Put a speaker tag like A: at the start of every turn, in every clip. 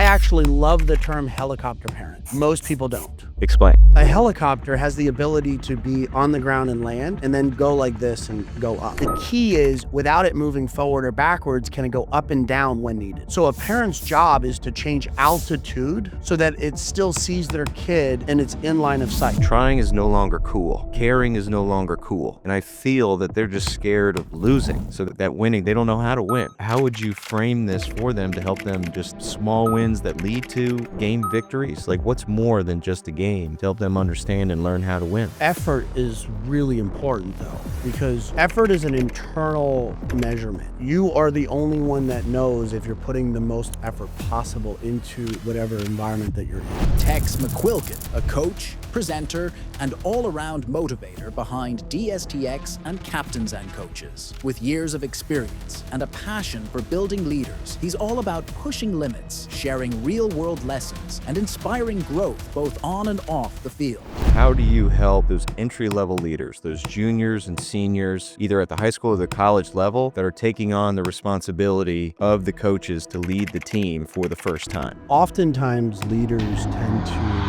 A: actually love the term helicopter parent. Most people don't.
B: Explain.
A: A helicopter has the ability to be on the ground and land and then go like this and go up. The key is without it moving forward or backwards, can it go up and down when needed? So a parent's job is to change altitude so that it still sees their kid and it's in line of sight.
B: Trying is no longer cool. Caring is no longer cool. And I feel that they're just scared of losing. So that winning, they don't know how to win. How would you frame this for them to help them just small wins that lead to game victories? Like what's more than just a game to help them understand and learn how to win?
A: Effort is really important though, because effort is an internal measurement. You are the only one that knows if you're putting the most effort possible into whatever environment that you're in.
C: Tex McQuilkin, a coach, presenter, and all-around motivator behind DSTX and Captains and Coaches. With years of experience and a passion for building leaders, he's all about pushing limits, sharing real-world lessons, and inspiring growth both on and off the field.
B: How do you help those entry-level leaders, those juniors and seniors, either at the high school or the college level, that are taking on the responsibility of the coaches to lead the team for the first time?
A: Oftentimes, leaders tend to...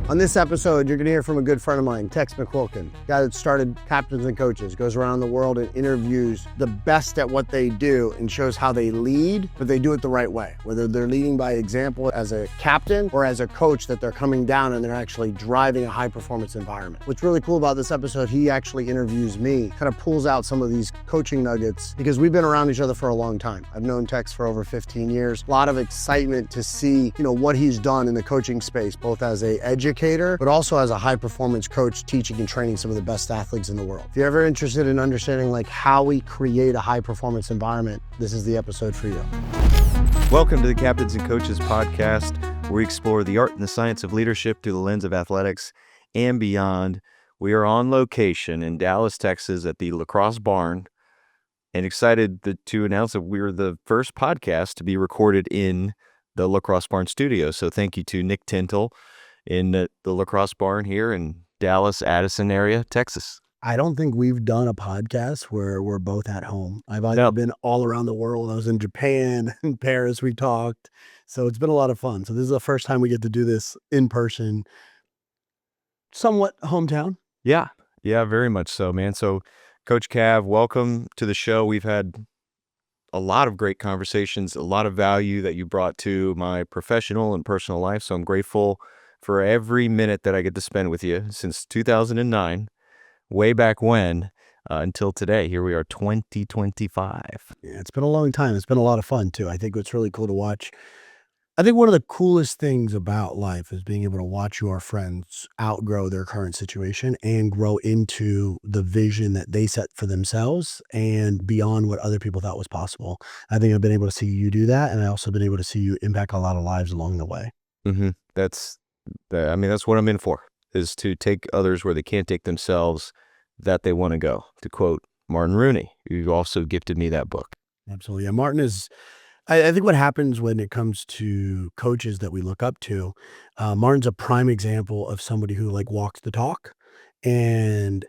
A: On this episode, you're gonna hear from a good friend of mine, Tex McQuilkin, guy that started Captains and Coaches, goes around the world and interviews the best at what they do and shows how they lead, but they do it the right way. Whether they're leading by example as a captain or as a coach, that they're coming down and they're actually driving a high performance environment. What's really cool about this episode, he actually interviews me, kind of pulls out some of these coaching nuggets because we've been around each other for a long time. I've known Tex for over 15 years. A lot of excitement to see, what he's done in the coaching space, both as a educator, but also as a high-performance coach, teaching and training some of the best athletes in the world. If you're ever interested in understanding how we create a high-performance environment, this is the episode for you.
B: Welcome to the Captains and Coaches podcast, where we explore the art and the science of leadership through the lens of athletics and beyond. We are on location in Dallas, Texas at the Lacrosse Barn, and excited to announce that we're the first podcast to be recorded in the Lacrosse Barn studio. So thank you to Nick Tintle in the Lacrosse Barn here in Dallas, Addison area, Texas.
A: I don't think we've done a podcast where we're both at home. I've either been all around the world. I was in Japan, in Paris, we talked. So it's been a lot of fun. So this is the first time we get to do this in person, somewhat hometown.
B: Yeah, very much so, man. So Coach Cav, welcome to the show. We've had a lot of great conversations, a lot of value that you brought to my professional and personal life. So I'm grateful for every minute that I get to spend with you since 2009, way back when, until today. Here we are, 2025.
A: Yeah, it's been a long time. It's been a lot of fun too. I think what's really cool to watch, I think one of the coolest things about life is being able to watch your friends outgrow their current situation and grow into the vision that they set for themselves and beyond what other people thought was possible. I think I've been able to see you do that, and I also been able to see you impact a lot of lives along the way.
B: Mm-hmm. That's what I'm in for, is to take others where they can't take themselves, that they want to go. To quote Martin Rooney, who also gifted me that book.
A: Absolutely. Yeah, Martin is, I think what happens when it comes to coaches that we look up to, Martin's a prime example of somebody who walks the talk. And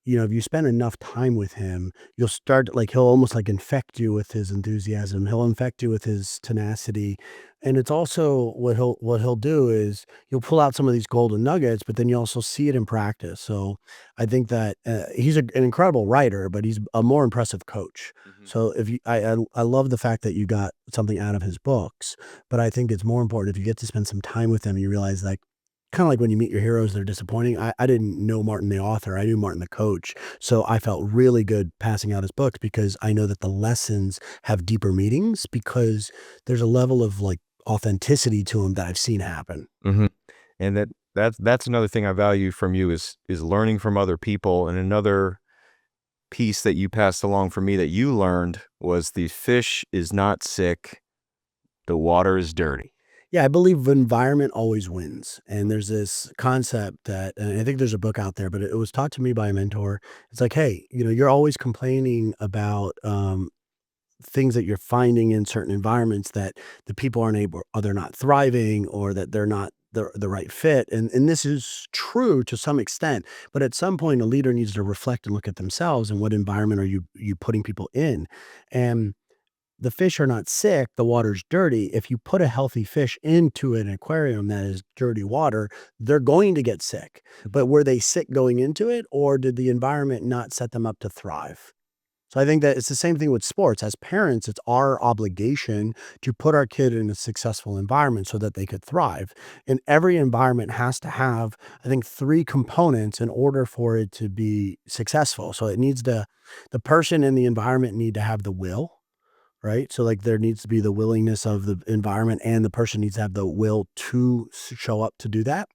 A: if you spend enough time with him, you'll start he'll almost infect you with his enthusiasm. He'll infect you with his tenacity. And it's also what he'll do is you'll pull out some of these golden nuggets, but then you also see it in practice. So I think that he's an incredible writer, but he's a more impressive coach. Mm-hmm. So I love the fact that you got something out of his books, but I think it's more important if you get to spend some time with him, you realize kind of like when you meet your heroes, they're disappointing. I didn't know Martin, the author. I knew Martin, the coach. So I felt really good passing out his books because I know that the lessons have deeper meanings because there's a level of authenticity to them that I've seen happen.
B: Mm-hmm. And that's another thing I value from you is learning from other people. And another piece that you passed along for me that you learned was the fish is not sick, the water is dirty.
A: Yeah, I believe environment always wins. And there's this concept that, and I think there's a book out there, but it was taught to me by a mentor. It's hey, you're always complaining about things that you're finding in certain environments that the people aren't able, or they're not thriving, or that they're not the right fit. And this is true to some extent, but at some point a leader needs to reflect and look at themselves and what environment are you putting people in. And the fish are not sick, the water's dirty. If you put a healthy fish into an aquarium that is dirty water, they're going to get sick. But were they sick going into it, or did the environment not set them up to thrive? So I think that it's the same thing with sports. As parents, it's our obligation to put our kid in a successful environment so that they could thrive. And every environment has to have, I think, three components in order for it to be successful. So it needs the person in the environment need to have the will, right? So like there needs to be the willingness of the environment, and the person needs to have the will to show up to do that.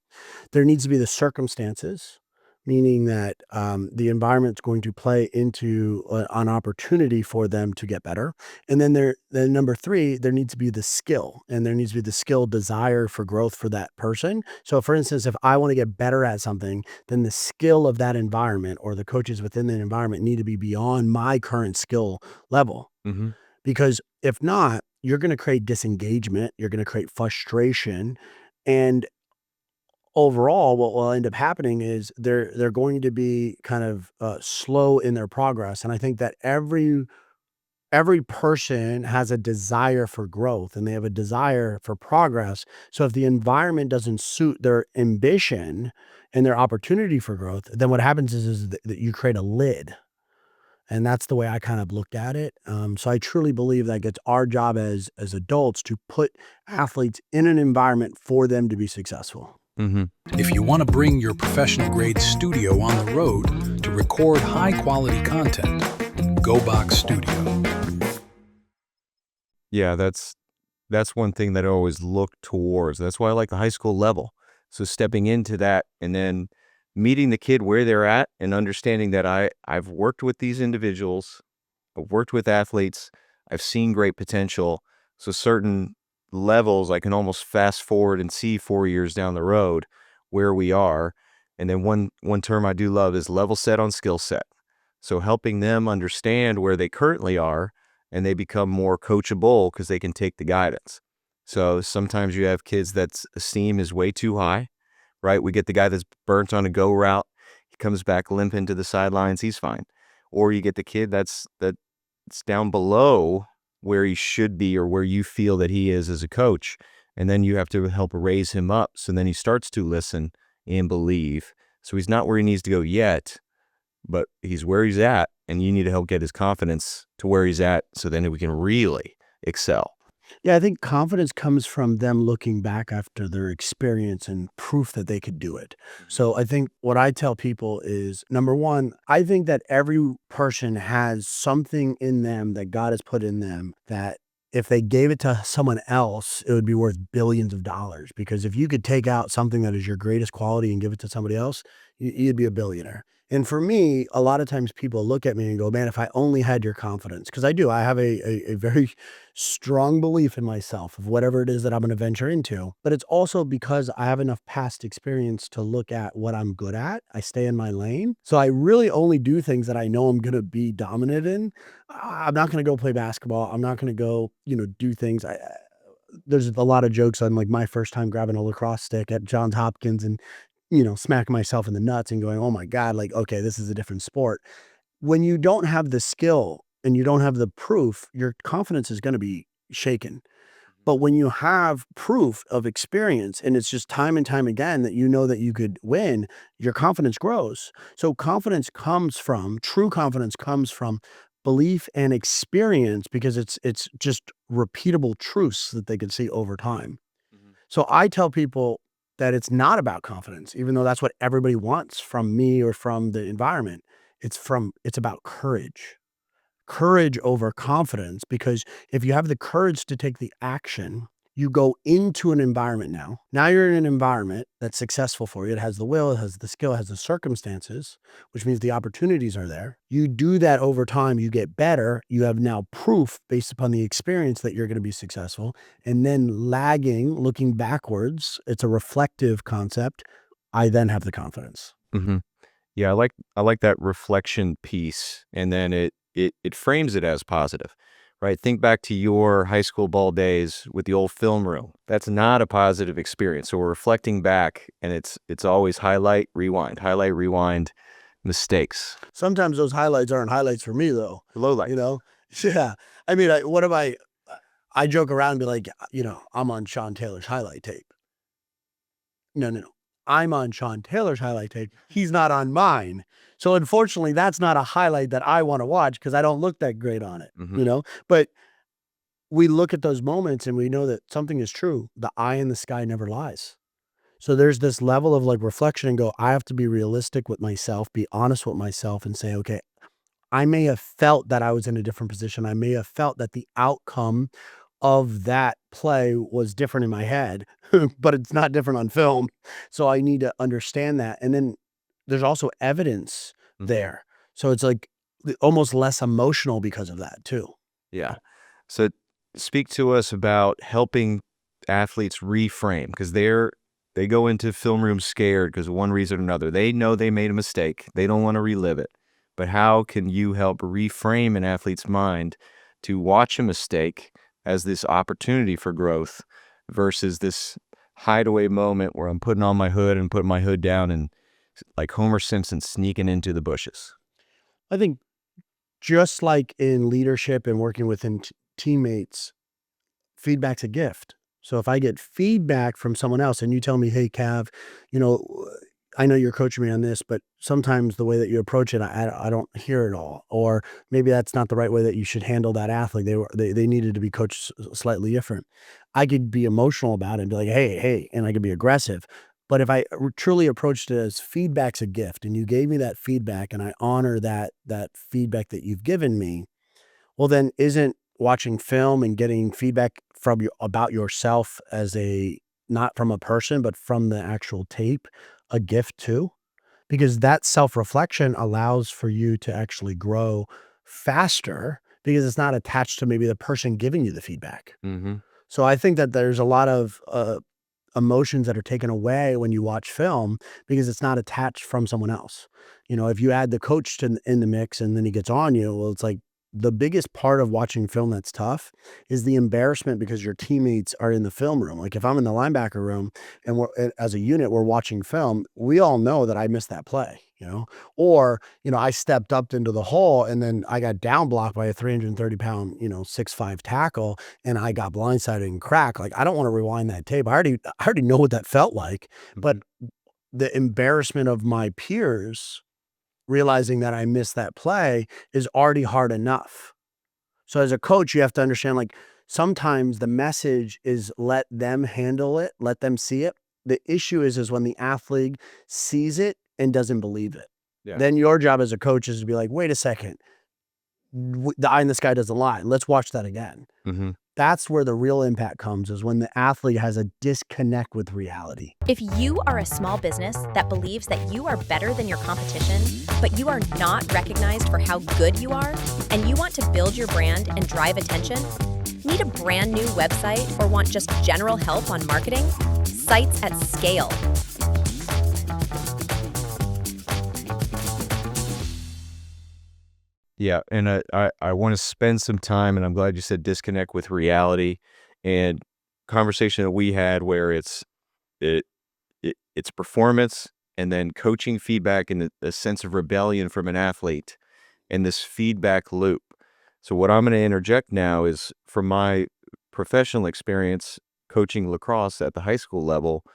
A: There needs to be the circumstances, meaning that the environment's going to play into an opportunity for them to get better. And then number three, there needs to be the skill, and there needs to be the skill desire for growth for that person. So for instance, if I want to get better at something, then the skill of that environment or the coaches within the environment need to be beyond my current skill level.
B: Mm-hmm.
A: Because if not, you're going to create disengagement, you're going to create frustration, and overall, what will end up happening is they're going to be kind of slow in their progress. And I think that every person has a desire for growth, and they have a desire for progress. So if the environment doesn't suit their ambition and their opportunity for growth, then what happens is that you create a lid. And that's the way I kind of looked at it. So I truly believe that it's our job as adults to put athletes in an environment for them to be successful.
B: Mm-hmm.
D: If you want to bring your professional grade studio on the road to record high quality content, Go Box Studio.
B: Yeah, that's one thing that I always look towards. That's why I like the high school level. So stepping into that and then meeting the kid where they're at and understanding that I've worked with these individuals, I've worked with athletes, I've seen great potential. So certain levels, I can almost fast forward and see 4 years down the road where we are. And then one term I do love is level set on skill set. So helping them understand where they currently are, and they become more coachable because they can take the guidance. So sometimes you have kids that's esteem is way too high, right? We get the guy that's burnt on a go route. He comes back limping to the sidelines. He's fine. Or you get the kid that's down below where he should be or where you feel that he is as a coach. And then you have to help raise him up. So then he starts to listen and believe. So he's not where he needs to go yet, but he's where he's at. And you need to help get his confidence to where he's at so then we can really excel.
A: Yeah, I think confidence comes from them looking back after their experience and proof that they could do it. So I think what I tell people is, number one, I think that every person has something in them that God has put in them that if they gave it to someone else, it would be worth billions of dollars. Because if you could take out something that is your greatest quality and give it to somebody else, you'd be a billionaire. And for me, a lot of times people look at me and go, man, if I only had your confidence, because I do, I have a very strong belief in myself of whatever it is that I'm going to venture into. But it's also because I have enough past experience to look at what I'm good at. I stay in my lane. So I really only do things that I know I'm going to be dominant in. I'm not going to go play basketball. I'm not going to go, do things. There's a lot of jokes on like my first time grabbing a lacrosse stick at Johns Hopkins and smacking myself in the nuts and going, oh my God, like, okay, this is a different sport. When you don't have the skill and you don't have the proof, your confidence is going to be shaken. But when you have proof of experience and it's just time and time again that you know that you could win, your confidence grows. So true confidence comes from belief and experience because it's just repeatable truths that they can see over time. So I tell people that it's not about confidence, even though that's what everybody wants from me or from the environment. It's about courage. Courage over confidence, because if you have the courage to take the action, you go into an environment now. Now you're in an environment that's successful for you. It has the will, it has the skill, it has the circumstances, which means the opportunities are there. You do that over time, you get better. You have now proof based upon the experience that you're going to be successful. And then looking backwards, it's a reflective concept. I then have the confidence.
B: Mm-hmm. Yeah, I like that reflection piece, and then it frames it as positive, right? Think back to your high school ball days with the old film room. That's not a positive experience. So we're reflecting back, and it's always highlight, rewind, mistakes.
A: Sometimes those highlights aren't highlights for me though.
B: Low light.
A: Yeah. I mean, what am I joke around and be like, I'm on Sean Taylor's highlight tape. No, no, no. I'm on Sean Taylor's highlight tape. He's not on mine. So unfortunately, that's not a highlight that I want to watch because I don't look that great on it, But we look at those moments and we know that something is true. The eye in the sky never lies. So there's this level of like reflection and go, I have to be realistic with myself, be honest with myself and say, okay, I may have felt that I was in a different position. I may have felt that the outcome of that play was different in my head, but it's not different on film. So I need to understand that. And then there's also evidence there. So it's like almost less emotional because of that too.
B: Yeah. So speak to us about helping athletes reframe, because they go into film rooms scared because of one reason or another. They know they made a mistake. They don't want to relive it. But how can you help reframe an athlete's mind to watch a mistake as this opportunity for growth versus this hideaway moment where I'm putting on my hood and putting my hood down and like Homer Simpson sneaking into the bushes?
A: I think just like in leadership and working within teammates, feedback's a gift. So if I get feedback from someone else and you tell me, hey, Cav, I know you're coaching me on this, but sometimes the way that you approach it, I don't hear it all. Or maybe that's not the right way that you should handle that athlete. They needed to be coached slightly different. I could be emotional about it and be like, hey, and I could be aggressive. But if I truly approached it as feedback's a gift and you gave me that feedback and I honor that feedback that you've given me, well, then isn't watching film and getting feedback from you about yourself as not from a person, but from the actual tape, a gift too? Because that self-reflection allows for you to actually grow faster because it's not attached to maybe the person giving you the feedback.
B: Mm-hmm.
A: So I think that there's a lot of emotions that are taken away when you watch film because it's not attached from someone else. If you add the coach in the mix and then he gets on you, well, it's like the biggest part of watching film that's tough is the embarrassment because your teammates are in the film room. Like if I'm in the linebacker room and as a unit, we're watching film, we all know that I missed that play, or, I stepped up into the hole and then I got down blocked by a 330-pound, 6'5" tackle and I got blindsided and cracked. Like, I don't want to rewind that tape. I already know what that felt like, but the embarrassment of my peers realizing that I missed that play is already hard enough. So as a coach, you have to understand, like, sometimes the message is let them handle it, let them see it. The issue is when the athlete sees it and doesn't believe it.
B: Yeah.
A: Then your job as a coach is to be like, wait a second, the eye in the sky doesn't lie. Let's watch that again.
B: Mm-hmm.
A: That's where the real impact comes, is when the athlete has a disconnect with reality.
E: If you are a small business that believes that you are better than your competition, but you are not recognized for how good you are, and you want to build your brand and drive attention, need a brand new website or want just general help on marketing? Sites at Scale.
B: Yeah, and I want to spend some time, and I'm glad you said disconnect with reality, and conversation that we had where it's performance and then coaching feedback and a sense of rebellion from an athlete and this feedback loop. So what I'm going to interject now is from my professional experience coaching lacrosse at the high school level,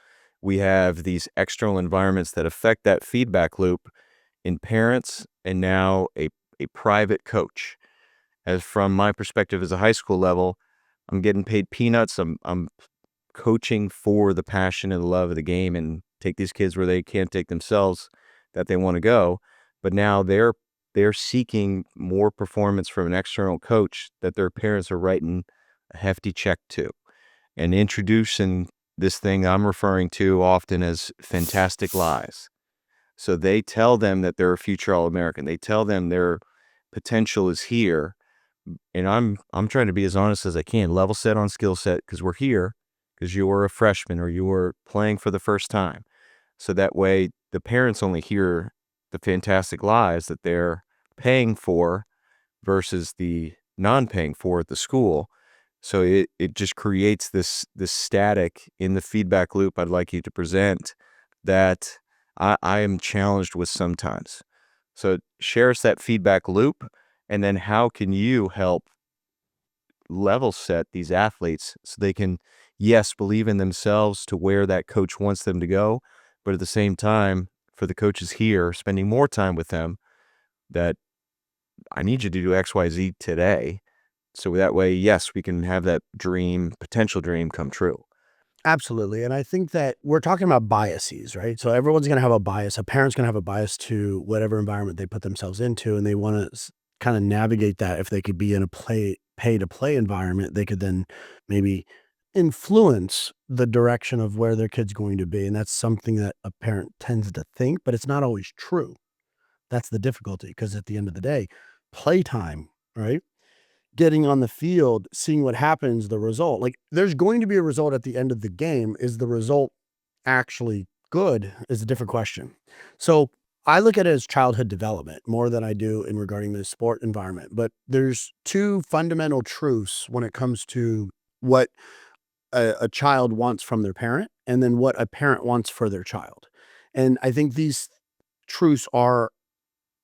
B: we have these external environments that affect that feedback loop in parents and now a private coach. As from my perspective as a high school level, I'm getting paid peanuts. I'm coaching for the passion and the love of the game and take these kids where they can't take themselves, that they want to go. But now they're seeking more performance from an external coach that their parents are writing a hefty check to, and introducing this thing I'm referring to often as fantastic lies. So they tell them that they're a future All-American. They tell them their potential is here. And I'm trying to be as honest as I can, level set on skill set, because we're here because you were a freshman or you were playing for the first time. So that way the parents only hear the fantastic lies that they're paying for versus the non-paying for at the school. So it just creates this static in the feedback loop I'd like you to present that I am challenged with sometimes. So share us that feedback loop, and then how can you help level set these athletes so they can, yes, believe in themselves to where that coach wants them to go, but at the same time, for the coaches here, spending more time with them, that I need you to do X, Y, Z today. So that way, yes, we can have that dream, potential dream come true.
A: Absolutely. And I think that we're talking about biases, right? So everyone's going to have a bias. A parent's going to have a bias to whatever environment they put themselves into, and they want to kind of navigate that. If they could be in a pay to play environment, they could then maybe influence the direction of where their kid's going to be. And that's something that a parent tends to think, but it's not always true. That's the difficulty, because at the end of the day, playtime, right? Getting on the field, seeing what happens, the result. Like, there's going to be a result at the end of the game. Is the result actually good is a different question. So I look at it as childhood development more than I do in regarding the sport environment. But there's two fundamental truths when it comes to what a child wants from their parent, and then what a parent wants for their child. And I think these truths are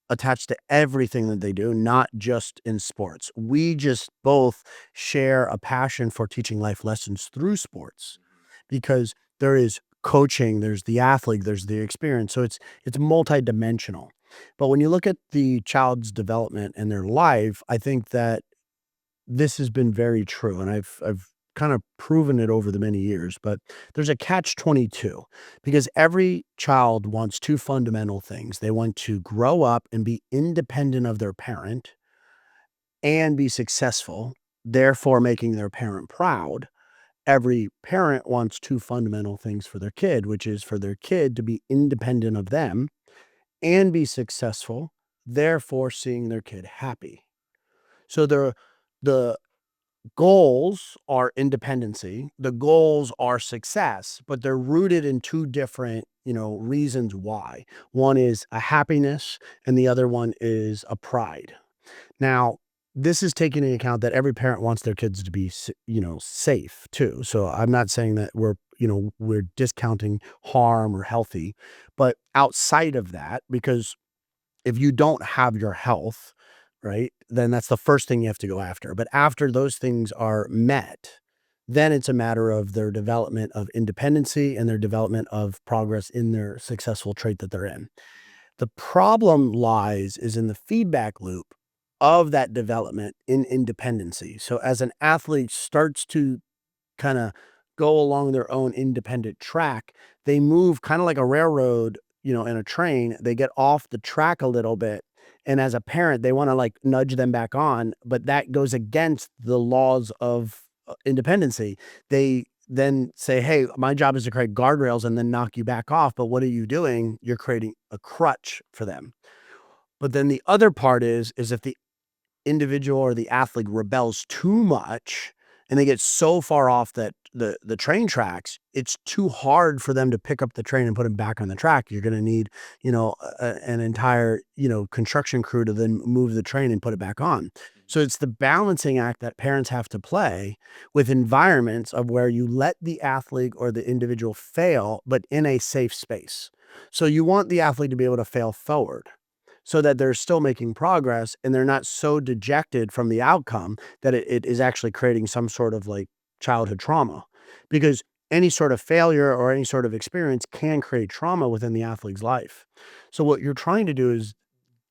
A: attached to everything that they do, not just in sports. We just both share a passion for teaching life lessons through sports, because there is coaching, there's the athlete, there's the experience. So it's multidimensional. But when you look at the child's development and their life, I think that this has been very true, and I've kind of proven it over the many years. But there's a catch 22, because every child wants two fundamental things. They want to grow up and be independent of their parent and be successful, therefore making their parent proud. Every parent wants two fundamental things for their kid, which is for their kid to be independent of them and be successful, therefore seeing their kid happy. So the goals are independency, the goals are success, but they're rooted in two different, reasons why. One is a happiness and the other one is a pride. Now, this is taking into account that every parent wants their kids to be, safe too. So I'm not saying that we're discounting harm or healthy, but outside of that, because if you don't have your health, right, then that's the first thing you have to go after. But after those things are met, then it's a matter of their development of independency and their development of progress in their successful trait that they're in. The problem lies is in the feedback loop of that development in independency. So as an athlete starts to kind of go along their own independent track, they move kind of like a railroad, in a train. They get off the track a little bit. And as a parent, they want to like nudge them back on, but that goes against the laws of independency. They then say, hey, my job is to create guardrails and then knock you back off. But what are you doing? You're creating a crutch for them. But then the other part is if the individual or the athlete rebels too much and they get so far off that the train tracks, it's too hard for them to pick up the train and put them back on the track. You're going to need, an entire, construction crew to then move the train and put it back on. So it's the balancing act that parents have to play with environments of where you let the athlete or the individual fail, but in a safe space. So you want the athlete to be able to fail forward, so that they're still making progress and they're not so dejected from the outcome that it is actually creating some sort of like childhood trauma. Because any sort of failure or any sort of experience can create trauma within the athlete's life. So what you're trying to do is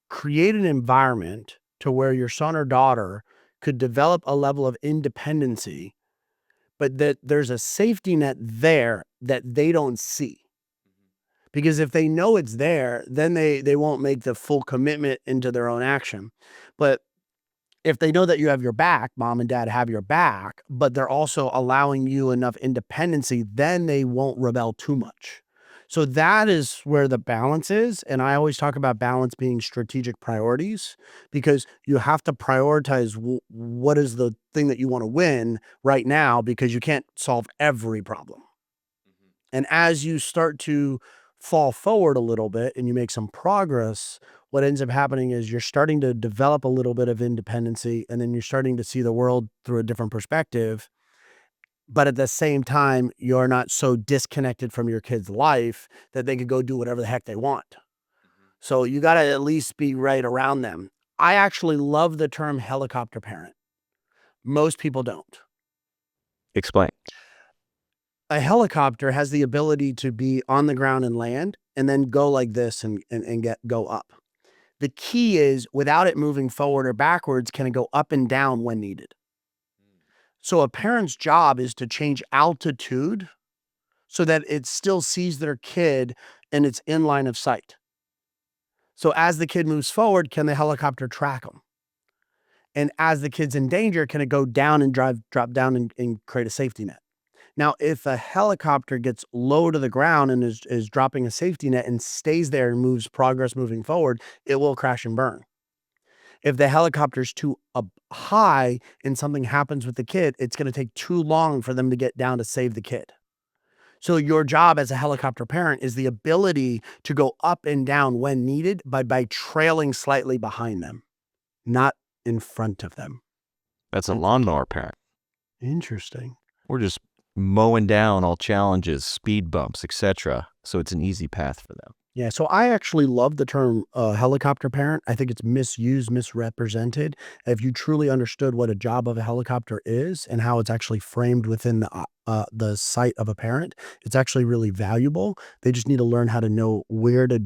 A: create an environment to where your son or daughter could develop a level of independency, but that there's a safety net there that they don't see. Because if they know it's there, then they won't make the full commitment into their own action. But if they know that you have your back, mom and dad have your back, but they're also allowing you enough independency, then they won't rebel too much. So that is where the balance is. And I always talk about balance being strategic priorities, because you have to prioritize what is the thing that you want to win right now, because you can't solve every problem. And as you start to fall forward a little bit and you make some progress, what ends up happening is you're starting to develop a little bit of independency, and then you're starting to see the world through a different perspective. But at the same time, you're not so disconnected from your kid's life that they could go do whatever the heck they want. So you got to at least be right around them. I actually love the term helicopter parent. Most people don't.
B: Explain.
A: A helicopter has the ability to be on the ground and land and then go like this and go up. The key is, without it moving forward or backwards, can it go up and down when needed? So a parent's job is to change altitude so that it still sees their kid and it's in line of sight. So as the kid moves forward, can the helicopter track them? And as the kid's in danger, can it go down and drop down and create a safety net? Now, if a helicopter gets low to the ground and is dropping a safety net and stays there and moves progress moving forward, it will crash and burn. If the helicopter's too up high and something happens with the kid, it's going to take too long for them to get down to save the kid. So your job as a helicopter parent is the ability to go up and down when needed by trailing slightly behind them, not in front of them.
B: That's a lawnmower parent.
A: Interesting.
B: We're just mowing down all challenges, speed bumps, etc. So it's an easy path for them.
A: Yeah, so I actually love the term helicopter parent. I think it's misused, misrepresented. If you truly understood what a job of a helicopter is and how it's actually framed within the sight of a parent, it's actually really valuable. They just need to learn how to know where to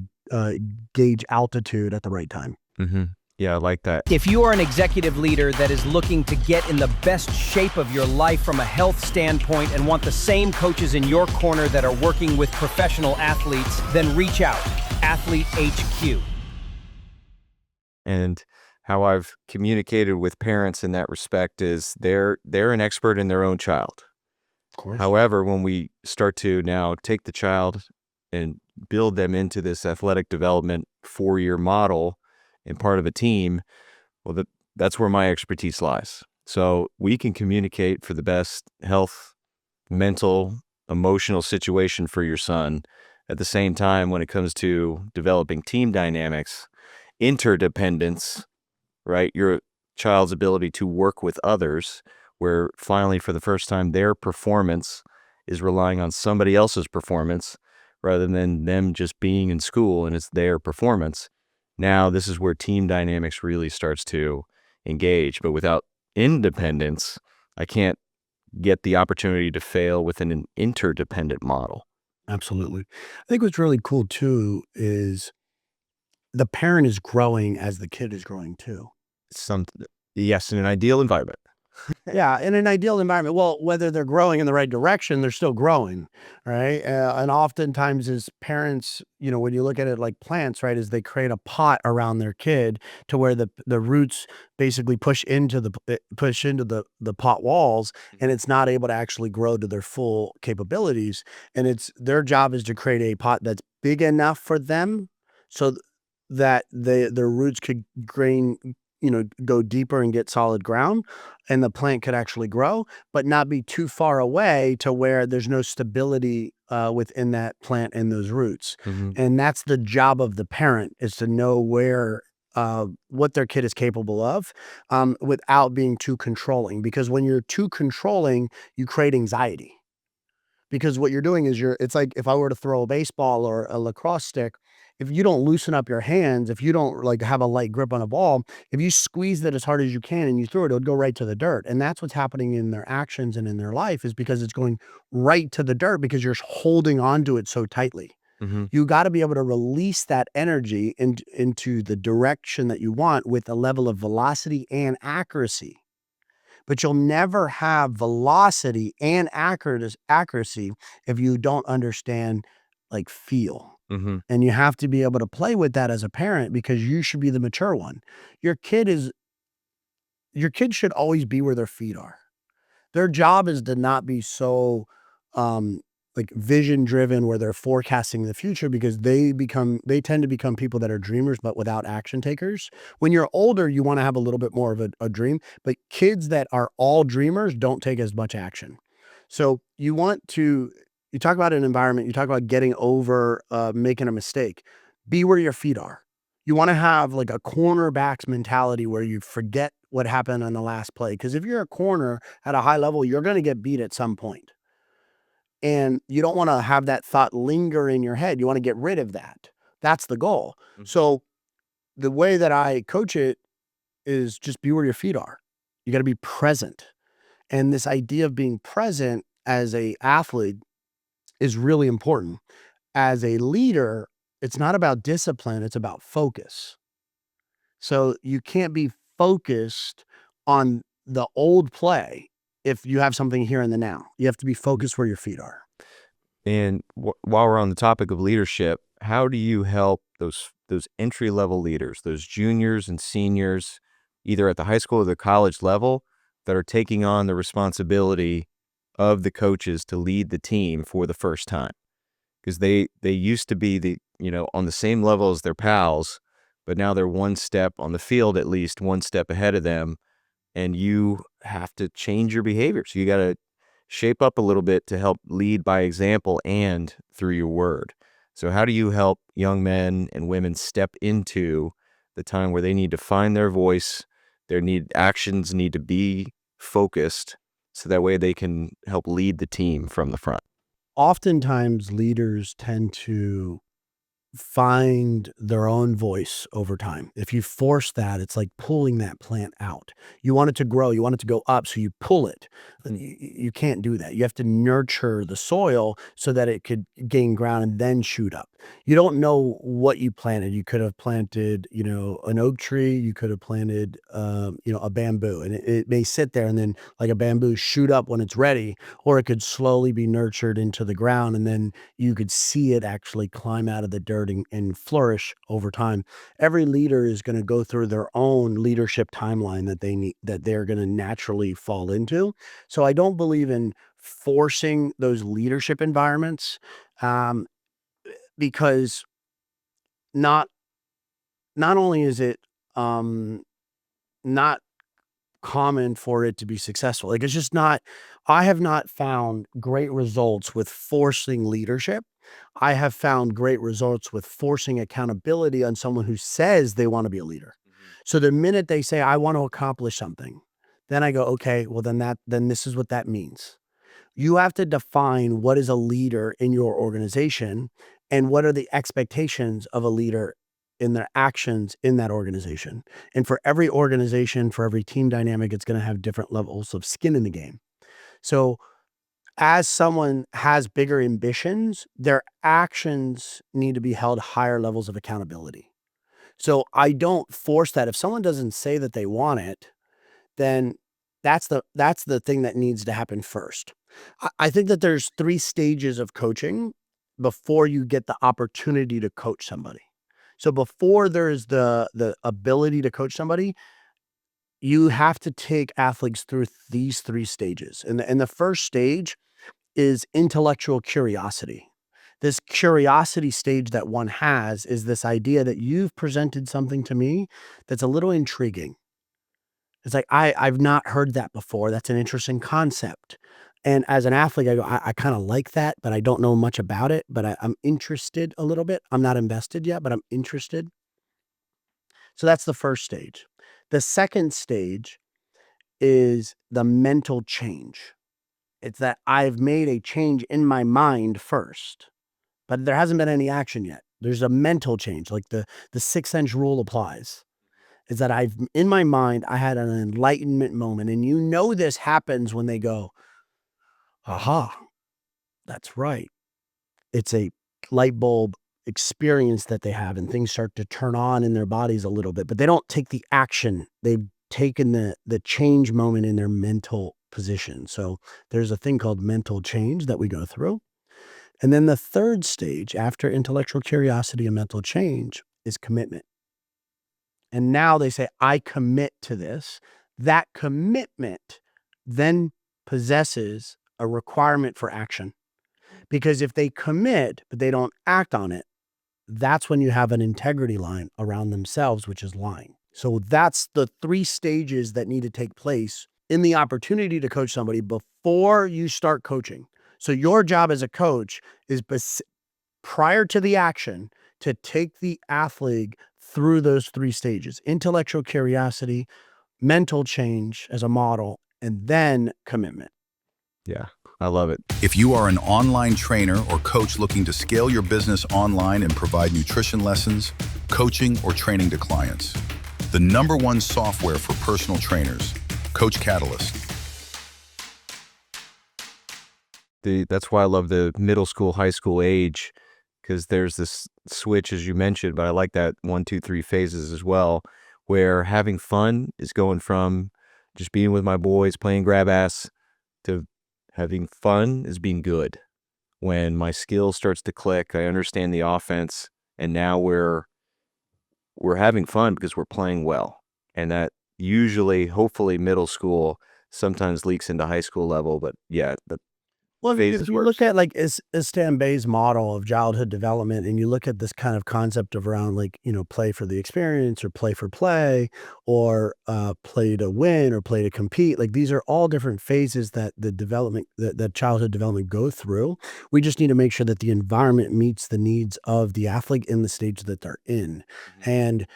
A: gauge altitude at the right time.
B: Mm-hmm. Yeah, I like that.
F: If you are an executive leader that is looking to get in the best shape of your life from a health standpoint and want the same coaches in your corner that are working with professional athletes, then reach out. Athlete HQ.
B: And how I've communicated with parents in that respect is they're an expert in their own child.
A: Of course.
B: However, when we start to now take the child and build them into this athletic development 4-year model and part of a team, well, that's where my expertise lies. So we can communicate for the best health, mental, emotional situation for your son. At the same time, when it comes to developing team dynamics, interdependence, right? Your child's ability to work with others, where finally, for the first time, their performance is relying on somebody else's performance rather than them just being in school and it's their performance. Now, this is where team dynamics really starts to engage. But without independence, I can't get the opportunity to fail within an interdependent model.
A: Absolutely. I think what's really cool too is the parent is growing as the kid is growing too.
B: Yes, in an ideal environment.
A: Yeah, in an ideal environment. Well, whether they're growing in the right direction, they're still growing, right? And oftentimes as parents, when you look at it like plants, right, is they create a pot around their kid to where the roots basically push into the pot walls, and it's not able to actually grow to their full capabilities. And it's their job is to create a pot that's big enough for them so that their roots could go deeper and get solid ground, and the plant could actually grow, but not be too far away to where there's no stability within that plant and those roots.
B: Mm-hmm.
A: And that's the job of the parent, is to know what their kid is capable of without being too controlling. Because when you're too controlling, you create anxiety. Because what you're doing is it's like if I were to throw a baseball or a lacrosse stick, if you don't loosen up your hands, if you don't like have a light grip on a ball, if you squeeze it as hard as you can and you throw it, it'll go right to the dirt. And that's what's happening in their actions and in their life, is because it's going right to the dirt because you're holding on to it so tightly.
B: Mm-hmm.
A: You got to be able to release that energy into the direction that you want with a level of velocity and accuracy. But you'll never have velocity and accuracy if you don't understand like feel.
B: Mm-hmm.
A: And you have to be able to play with that as a parent, because you should be the mature one. Your kid should always be where their feet are. Their job is to not be so like vision driven where they're forecasting the future, because they tend to become people that are dreamers but without action takers. When you're older, you want to have a little bit more of a dream, but kids that are all dreamers don't take as much action. So you talk about an environment, you talk about getting over making a mistake. Be where your feet are. You want to have like a cornerback's mentality where you forget what happened on the last play. Because if you're a corner at a high level, you're going to get beat at some point. And you don't want to have that thought linger in your head. You want to get rid of that. That's the goal.
B: Mm-hmm.
A: So the way that I coach it is just be where your feet are. You got to be present. And this idea of being present as a athlete is really important. As a leader, it's not about discipline, it's about focus. So you can't be focused on the old play if you have something here in the now. You have to be focused where your feet are.
B: And while we're on the topic of leadership, how do you help those entry-level leaders, those juniors and seniors, either at the high school or the college level, that are taking on the responsibility of the coaches to lead the team for the first time? Because they used to be on the same level as their pals, but now they're one step on the field, at least one step ahead of them, and you have to change your behavior. So you got to shape up a little bit to help lead by example and through your word. So how do you help young men and women step into the time where they need to find their voice, actions need to be focused, so that way they can help lead the team from the front?
A: Oftentimes, leaders tend to find their own voice over time. If you force that, it's like pulling that plant out. You want it to grow, you want it to go up, so you pull it. And you can't do that. You have to nurture the soil so that it could gain ground and then shoot up. You don't know what you planted. You could have planted, an oak tree. You could have planted, a bamboo, and it may sit there and then like a bamboo shoot up when it's ready, or it could slowly be nurtured into the ground, and then you could see it actually climb out of the dirt and flourish over time. Every leader is going to go through their own leadership timeline that they're going to naturally fall into. So I don't believe in forcing those leadership environments, um, because not not only is it not common for it to be successful. Like, it's just not, I have not found great results with forcing leadership. I have found great results with forcing accountability on someone who says they want to be a leader. So the minute they say, I want to accomplish something, then I go, okay, well, then this is what that means. You have to define what is a leader in your organization and what are the expectations of a leader in their actions in that organization. And for every organization, for every team dynamic, it's going to have different levels of skin in the game. So as someone has bigger ambitions, their actions need to be held higher levels of accountability. So I don't force that. If someone doesn't say that they want it, then that's the thing that needs to happen first. I think that there's 3 stages of coaching before you get the opportunity to coach somebody. So before there's the ability to coach somebody, you have to take athletes through these 3 stages. And the first stage is intellectual curiosity. This curiosity stage that one has is this idea that you've presented something to me that's a little intriguing. It's like, I've not heard that before. That's an interesting concept. And as an athlete, I go, I kind of like that, but I don't know much about it, but I'm interested a little bit. I'm not invested yet, but I'm interested. So that's the first stage. The second stage is the mental change. It's that I've made a change in my mind first, but there hasn't been any action yet. There's a mental change, like the 6-inch rule applies. Is that in my mind, I had an enlightenment moment. And this happens when they go, aha, that's right. It's a light bulb experience that they have, and things start to turn on in their bodies a little bit, but they don't take the action. They've taken the change moment in their mental position. So there's a thing called mental change that we go through. And then the third stage after intellectual curiosity and mental change is commitment. And now they say, I commit to this. That commitment then possesses a requirement for action. Because if they commit, but they don't act on it, that's when you have an integrity line around themselves, which is lying. So that's the 3 stages that need to take place in the opportunity to coach somebody before you start coaching. So your job as a coach is prior to the action to take the athlete through those 3 stages: intellectual curiosity, mental change as a model, and then commitment.
B: Yeah, I love it.
G: If you are an online trainer or coach looking to scale your business online and provide nutrition lessons, coaching, or training to clients, the #1 software for personal trainers, Coach Catalyst.
B: That's why I love the middle school, high school age, because there's this switch, as you mentioned, but I like that 1, 2, 3 phases as well, where having fun is going from just being with my boys, playing grab ass, to having fun is being good. When my skill starts to click, I understand the offense, and now we're having fun because we're playing well. And that usually, hopefully, middle school sometimes leaks into high school level, but yeah, the
A: Well, if
B: phases
A: you
B: works.
A: look at like Bay's model of childhood development, and you look at this kind of concept of around like, play for the experience or play for play, or play to win or play to compete, like these are all different phases that the development, that childhood development go through. We just need to make sure that the environment meets the needs of the athlete in the stage that they're in. And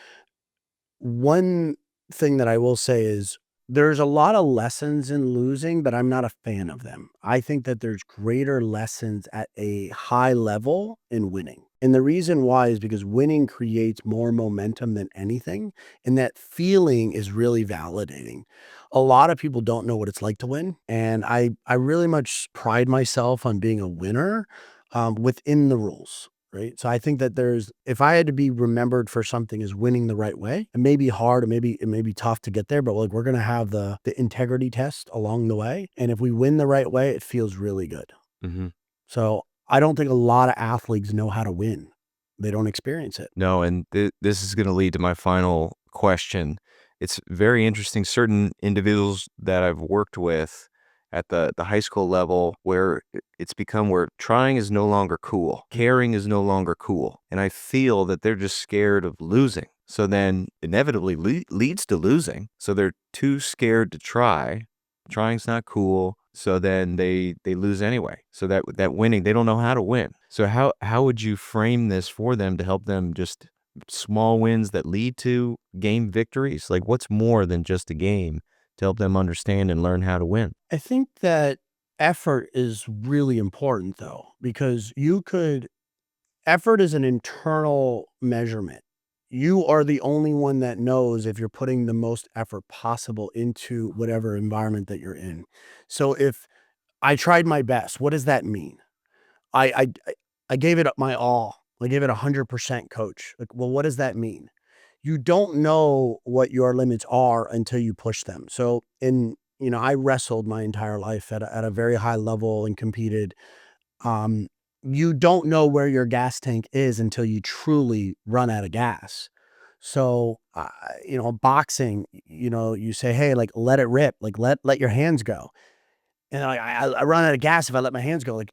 A: one thing that I will say is there's a lot of lessons in losing, but I'm not a fan of them. I think that there's greater lessons at a high level in winning. And the reason why is because winning creates more momentum than anything. And that feeling is really validating. A lot of people don't know what it's like to win. And I really much pride myself on being a winner within the rules. Right. So I think that if I had to be remembered for something as winning the right way, it may be hard, it may be tough to get there, but like we're going to have the integrity test along the way. And if we win the right way, it feels really good.
B: Mm-hmm.
A: So I don't think a lot of athletes know how to win. They don't experience it.
B: No, and this is going to lead to my final question. It's very interesting. Certain individuals that I've worked with at the high school level, where it's become where trying is no longer cool, caring is no longer cool, and I feel that they're just scared of losing. So then inevitably leads to losing. So they're too scared to try. Trying's not cool. So then they lose anyway. So that winning, they don't know how to win. So how would you frame this for them to help them just small wins that lead to game victories? Like what's more than just a game to help them understand and learn how to win?
A: I think that effort is really important though, because effort is an internal measurement. You are the only one that knows if you're putting the most effort possible into whatever environment that you're in. So if I tried my best, what does that mean? I gave it up my all. I gave it 100%, coach. Like, well, what does that mean? You don't know what your limits are until you push them. So I wrestled my entire life at a very high level and competed. um, you don't know where your gas tank is until you truly run out of gas. So, boxing, you say, hey, like, let it rip, like, let your hands go. And I run out of gas if I let my hands go. Like,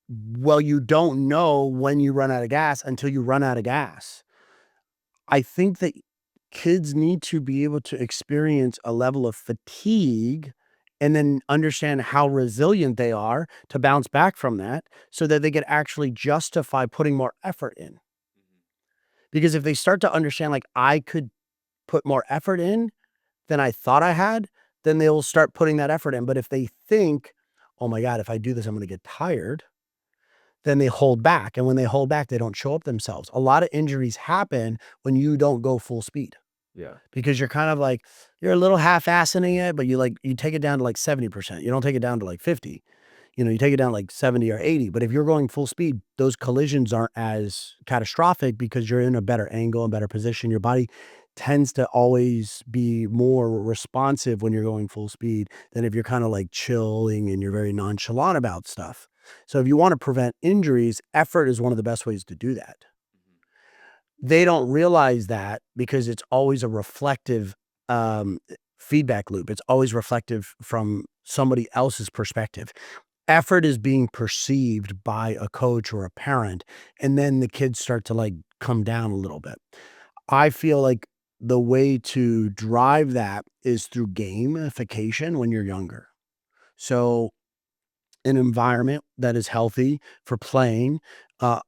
A: well, you don't know when you run out of gas until you run out of gas. I think that kids need to be able to experience a level of fatigue and then understand how resilient they are to bounce back from that so that they could actually justify putting more effort in. Because if they start to understand, like, I could put more effort in than I thought I had, then they will start putting that effort in. But if they think, oh my God, if I do this, I'm going to get tired, then they hold back. And when they hold back, they don't show up themselves. A lot of injuries happen when you don't go full speed.
B: Yeah.
A: Because you're kind of like, you're a little half-assing it, but you take it down to like 70%. You don't take it down to like 50. You take it down like 70 or 80. But if you're going full speed, those collisions aren't as catastrophic because you're in a better angle and better position. Your body tends to always be more responsive when you're going full speed than if you're kind of like chilling and you're very nonchalant about stuff. So if you want to prevent injuries, effort is one of the best ways to do that. They don't realize that because it's always a reflective feedback loop. It's always reflective from somebody else's perspective. Effort is being perceived by a coach or a parent, and then the kids start to like come down a little bit. I feel like the way to drive that is through gamification when you're younger. So an environment that is healthy for playing uh,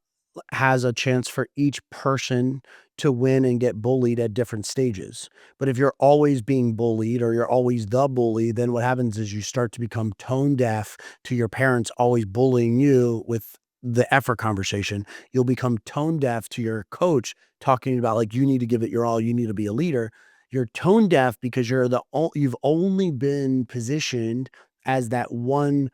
A: has a chance for each person to win and get bullied at different stages. But if you're always being bullied or you're always the bully, then what happens is you start to become tone deaf to your parents always bullying you with the effort conversation. You'll become tone deaf to your coach talking about like, you need to give it your all, you need to be a leader. You're tone deaf because you've only been positioned as that one,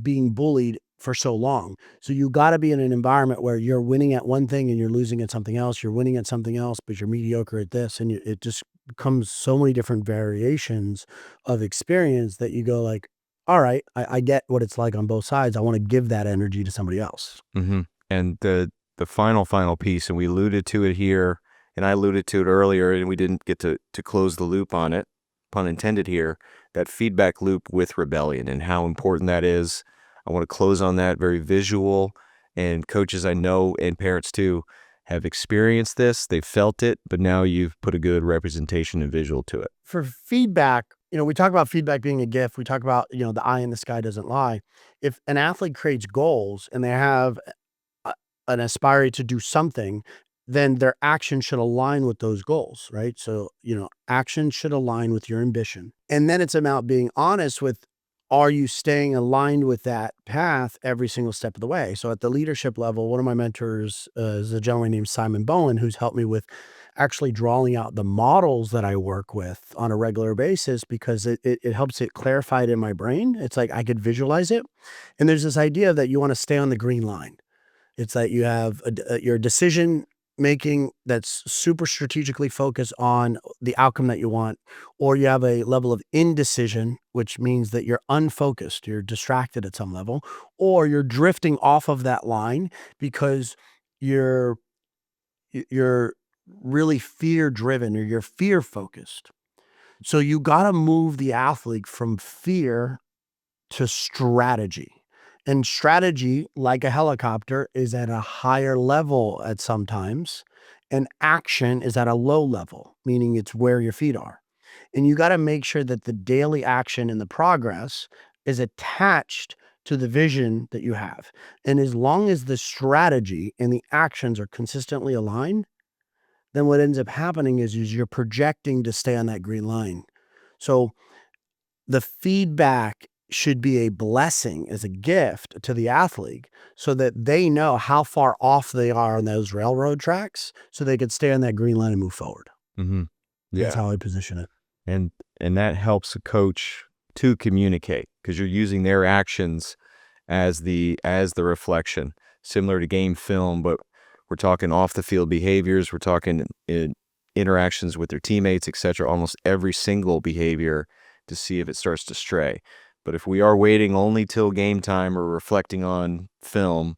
A: being bullied for so long. So you got to be in an environment where you're winning at one thing and you're losing at something else. You're winning at something else, but you're mediocre at this. And it just becomes so many different variations of experience that you go like, all right, I get what it's like on both sides. I want to give that energy to somebody else.
B: Mm-hmm. And the final piece, and we alluded to it here, and I alluded to it earlier, and we didn't get to close the loop on it, pun intended here, that feedback loop with rebellion and how important that is. I want to close on that, very visual, and coaches I know, and parents too, have experienced this, they've felt it, but now you've put a good representation and visual to it.
A: For feedback, we talk about feedback being a gift. We talk about, the eye in the sky doesn't lie. If an athlete creates goals and they have an aspire to do something, then their action should align with those goals, right? So, action should align with your ambition. And then it's about being honest with, are you staying aligned with that path every single step of the way? So at the leadership level, one of my mentors is a gentleman named Simon Bowen, who's helped me with actually drawing out the models that I work with on a regular basis, because it helps it clarify it in my brain. It's like I could visualize it. And there's this idea that you want to stay on the green line. It's that you have your decision making that's super strategically focused on the outcome that you want, or you have a level of indecision, which means that you're unfocused, you're distracted at some level, or you're drifting off of that line because you're you're really fear driven or you're fear focused. So you got to move the athlete from fear to strategy. And strategy, like a helicopter, is at a higher level at sometimes, and action is at a low level, meaning it's where your feet are. And you got to make sure that the daily action and the progress is attached to the vision that you have. And as long as the strategy and the actions are consistently aligned, then what ends up happening is you're projecting to stay on that green line. So the feedback should be a blessing, as a gift to the athlete, so that they know how far off they are on those railroad tracks, so they could stay on that green line and move forward.
B: Mm-hmm.
A: That's how I position it.
B: And that helps a coach to communicate, because you're using their actions as the reflection, similar to game film, but we're talking off the field behaviors, we're talking interactions with their teammates, etc. Almost every single behavior to see if it starts to stray. But if we are waiting only till game time or reflecting on film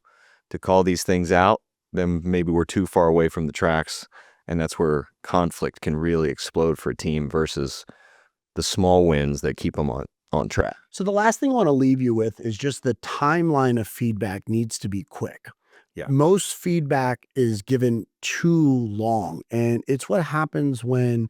B: to call these things out, then maybe we're too far away from the tracks. And that's where conflict can really explode for a team versus the small wins that keep them on track.
A: So the last thing I want to leave you with is just the timeline of feedback needs to be quick.
B: Yeah.
A: Most feedback is given too long. And it's what happens when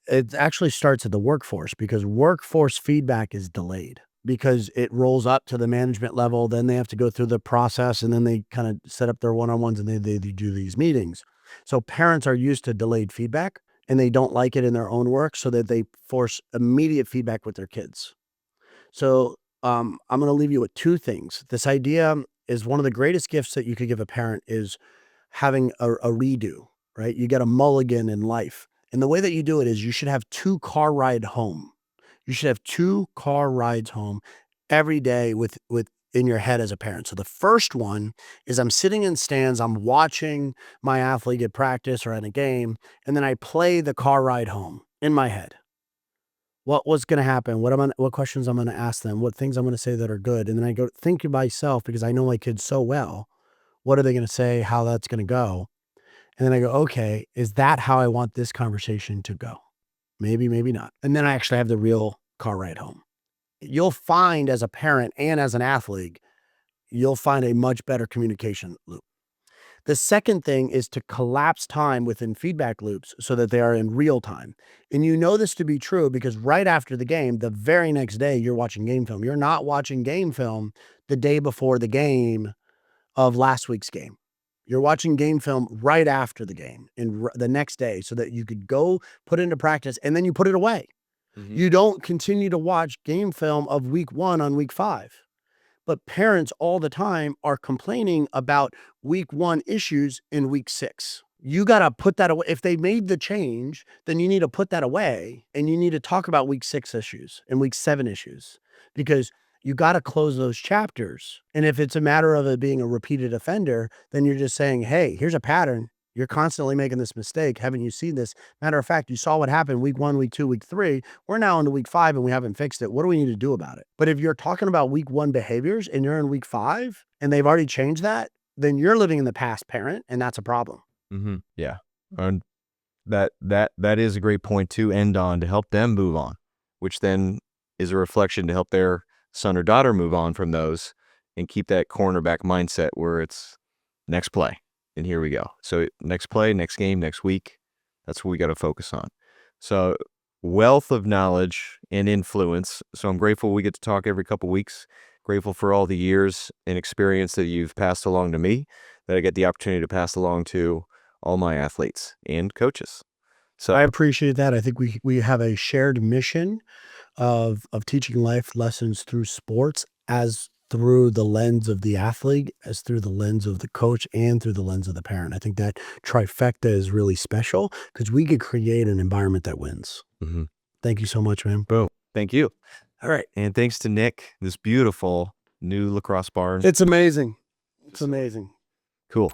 A: it actually starts at the workforce, because workforce feedback is delayed because it rolls up to the management level. Then they have to go through the process, and then they kind of set up their one-on-ones, and they do these meetings. So parents are used to delayed feedback, and they don't like it in their own work, so that they force immediate feedback with their kids. So I'm going to leave you with two things. This idea is one of the greatest gifts that you could give a parent is having a redo, right? You get a mulligan in life. And the way that you do it is you should have 2 car ride home. You should have 2 car rides home every day with in your head as a parent. So the first one is I'm sitting in stands, I'm watching my athlete at practice or at a game, and then I play the car ride home in my head. What's going to happen? What questions I'm going to ask them? What things I'm going to say that are good? And then I go think to myself, because I know my kids so well. What are they going to say? How that's going to go? And then I go, okay, is that how I want this conversation to go? Maybe, maybe not. And then I actually have the real car ride home. You'll find, as a parent and as an athlete, you'll find a much better communication loop. The second thing is to collapse time within feedback loops so that they are in real time. And you know this to be true because right after the game, the very next day, you're watching game film. You're not watching game film the day before the game of last week's game. You're watching game film right after the game and the next day, so that you could go put it into practice and then you put it away.
B: Mm-hmm.
A: You don't continue to watch game film of week 1 on week 5. But parents all the time are complaining about week 1 issues in week 6. You got to put that away. If they made the change, then you need to put that away, and you need to talk about week 6 issues and week 7 issues, because you got to close those chapters. And if it's a matter of it being a repeated offender, then you're just saying, hey, here's a pattern. You're constantly making this mistake. Haven't you seen this? Matter of fact, you saw what happened week 1, week 2, week 3. We're now into week 5 and we haven't fixed it. What do we need to do about it? But if you're talking about week 1 behaviors and you're in week 5 and they've already changed that, then you're living in the past, parent, and that's a problem.
B: Yeah. And that is a great point to end on, to help them move on, which then is a reflection to help their son or daughter move on from those and keep that cornerback mindset where it's next play. And here we go. So next play, next game, next week, that's what we got to focus on. So wealth of knowledge and influence. So I'm grateful we get to talk every couple weeks. Grateful for all the years and experience that you've passed along to me, that I get the opportunity to pass along to all my athletes and coaches. So
A: I appreciate that. I think we have a shared mission of teaching life lessons through sports, as through the lens of the athlete, as through the lens of the coach, and through the lens of the parent. I think that trifecta is really special because we could create an environment that wins. Thank you so much, man.
B: boom. Thank you.
A: All right.
B: And thanks to Nick, this beautiful new lacrosse barn.
A: It's amazing. It's amazing.
B: Cool.